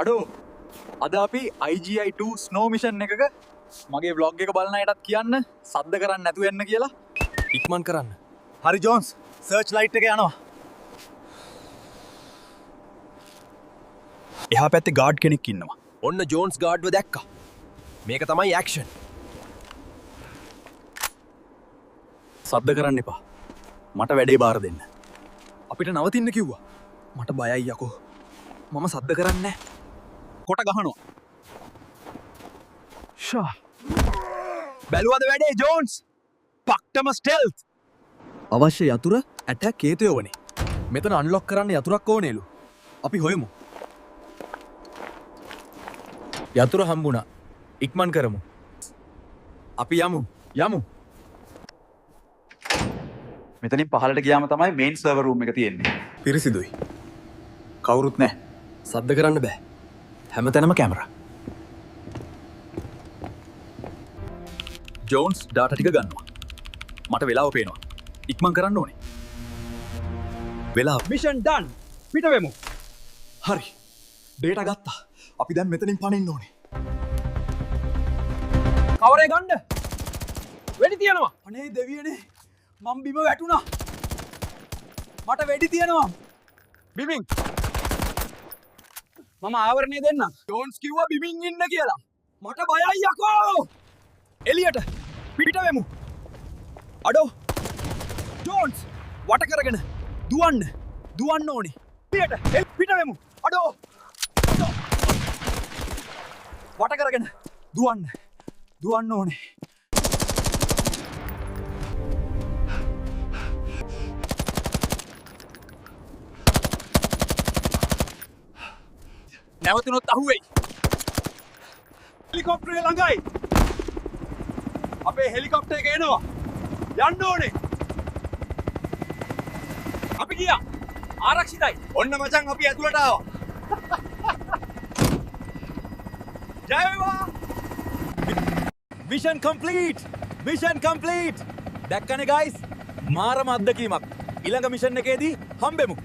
අඩෝ අද අපි IGI2 ස්නෝ මිෂන් එකක මගේ ව්ලොග් එක බලන අයටත් කියන්න සද්ද කරන්න නැතුව එන්න කියලා. ඉක්මන් කරන්න. හරි ජෝන්ස් සර්ච් ලයිට් එක යනවා. එහා පැත්තේ ගාඩ් කෙනෙක් ඉන්නවා. ඔන්න ජෝන්ස් ගාඩ්ව දැක්කා. මේක තමයි ඇක්ෂන්. සද්ද කරන්න එපා. මට වැඩේ බාර දෙන්න. අපිට නවතින්න කිව්වා. මට බයයි යකෝ. මම සද්ද කරන්නේ නැහැ. කොට ගහනවා. ෂා. බැලුවද වැඩේ ජෝන්ස්? පක්ටම ස්ටෙල්ත්. අවශ්‍ය යතුර ඇටැක් හේතුව වනේ. මෙතන අන්ලොක් කරන්න යතුරක් ඕනේලු. අපි හොයමු. යතුර හම්බුණා. ඉක්මන් කරමු. අපි යමු. මෙතනින් පහළට ගියාම තමයි මේන් සර්වර් රූම් එක තියෙන්නේ. පිරිසිදුයි. කවුරුත් නැහැ. සද්ද කරන්න බෑ. හැමතැනම කැමරා. ජෝන්ස් ඩාටා ටික ගන්නවා. මට වෙලාව පේනවා. ඉක්මන් කරන්න ඕනේ. වෙලාව. Mission done. පිට වෙමු. හරි. ඩේටා ගත්තා. අපි දැන් මෙතනින් පනින්න ඕනේ. කවරේ ගන්න. වෙඩි තියනවා. අනේ දෙවියනේ. මම බිම වැටුණා. මට වෙඩි තියෙනවා. බිමින්. මම ආවරණය දෙන්න. ජෝන්ස් කිව්වා බිමින් ඉන්න කියලා. මට බයයි යකෝ. එලියට පිට වෙමු. අඩෝ. ජෝන්ස් වට කරගෙන දුවන්න ඕනේ. එලියට පිට වෙමු. අඩෝ. වට කරගෙන දුවන්න ඕනේ. නැවතුනොත් අහුවෙයි. හෙලිකොප්ටරේ ළඟයි. අපේ හෙලිකොප්ටර් එක එනවා. යන්න ඕනේ. අපි ගියා. ආරක්ෂිතයි. ඔන්න මචං අපි ඇතුළට ආවා. ජය වේවා. Mission complete. දැක්කනේ ගයිස්. මාරම අත්දැකීමක්. ඊළඟ මිෂන් එකේදී හම්බෙමු.